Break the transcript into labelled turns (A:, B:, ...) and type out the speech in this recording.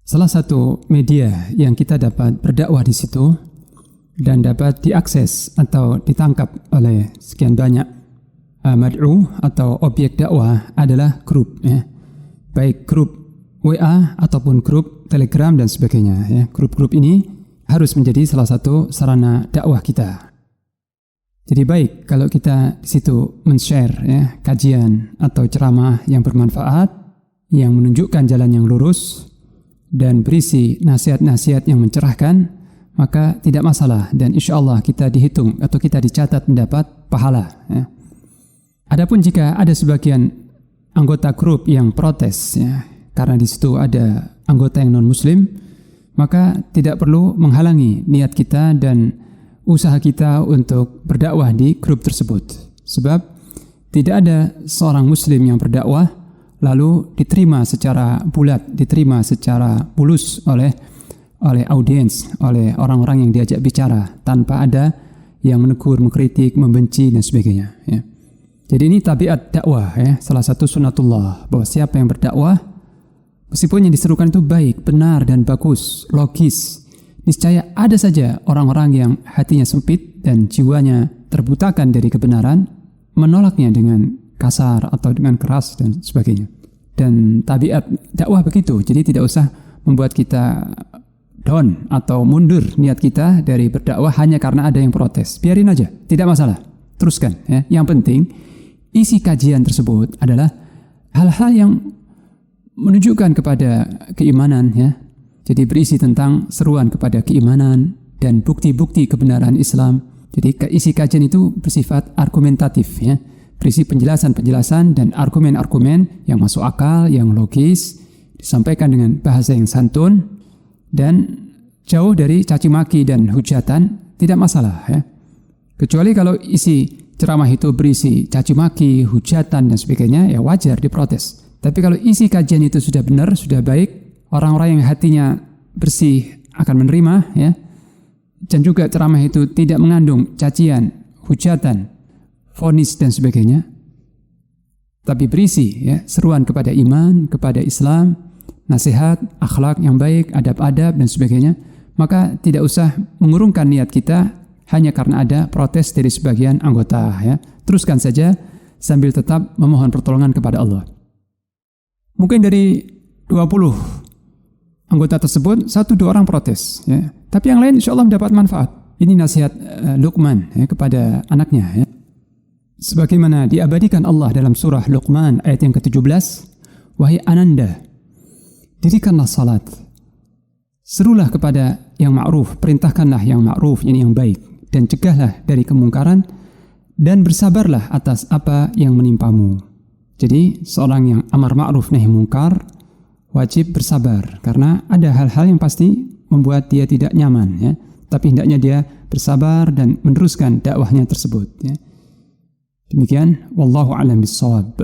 A: Salah satu media yang kita dapat berdakwah di situ dan dapat diakses atau ditangkap oleh sekian banyak mad'u atau objek dakwah adalah grup, ya. Baik grup WA ataupun grup Telegram dan sebagainya, ya. Grup-grup ini harus menjadi salah satu sarana dakwah kita. Jadi baik kalau kita di situ men-share, ya, kajian atau ceramah yang bermanfaat, yang menunjukkan jalan yang lurus dan berisi nasihat-nasihat yang mencerahkan, maka tidak masalah dan insya Allah kita dihitung atau kita dicatat mendapat pahala, ya. Adapun jika ada sebagian anggota grup yang protes, ya, karena di situ ada anggota yang non-muslim, maka tidak perlu menghalangi niat kita dan usaha kita untuk berdakwah di grup tersebut. Sebab tidak ada seorang muslim yang berdakwah lalu diterima secara bulat, diterima secara mulus oleh audiens, oleh orang-orang yang diajak bicara, tanpa ada yang menegur, mengkritik, membenci dan sebagainya, ya. Jadi ini tabiat dakwah, ya, salah satu sunnatullah, bahwa siapa yang berdakwah meskipun yang diserukan itu baik, benar dan bagus, logis, niscaya ada saja orang-orang yang hatinya sempit dan jiwanya terbutakan dari kebenaran, menolaknya dengan kasar atau dengan keras dan sebagainya. Dan tabiat dakwah begitu, jadi tidak usah membuat kita down atau mundur niat kita dari berdakwah hanya karena ada yang protes. Biarin aja, tidak masalah, teruskan, ya. Yang penting isi kajian tersebut adalah hal-hal yang menunjukkan kepada keimanan, ya. Jadi berisi tentang seruan kepada keimanan dan bukti-bukti kebenaran Islam. Jadi isi kajian itu bersifat argumentatif, ya. Berisi penjelasan-penjelasan dan argumen-argumen yang masuk akal, yang logis, disampaikan dengan bahasa yang santun dan jauh dari caci maki dan hujatan, tidak masalah, ya. Kecuali kalau isi ceramah itu berisi caci maki, hujatan dan sebagainya, ya wajar diprotes. Tapi kalau isi kajian itu sudah benar, sudah baik, orang-orang yang hatinya bersih akan menerima, ya. Dan juga ceramah itu tidak mengandung cacian, hujatan, vonis dan sebagainya, tapi berisi, ya, seruan kepada iman, kepada Islam, nasihat, akhlak yang baik, adab-adab dan sebagainya, maka tidak usah mengurungkan niat kita hanya karena ada protes dari sebagian anggota, ya. Teruskan saja sambil tetap memohon pertolongan kepada Allah. Mungkin dari 20 anggota tersebut 1-2 orang protes, ya. Tapi yang lain insya Allah mendapat manfaat. Ini nasihat Luqman, ya, kepada anaknya, ya. Sebagaimana diabadikan Allah dalam surah Luqman ayat yang ke-17, wahai ananda, dirikanlah salat, serulah kepada yang ma'ruf, perintahkanlah yang ma'ruf, ini yang baik, dan cegahlah dari kemungkaran, dan bersabarlah atas apa yang menimpamu. Jadi seorang yang amar ma'ruf nahi mungkar wajib bersabar, karena ada hal-hal yang pasti membuat dia tidak nyaman, ya. Tapi hendaknya dia bersabar dan meneruskan dakwahnya tersebut, ya. Demikian, wallahu a'lam bissawab.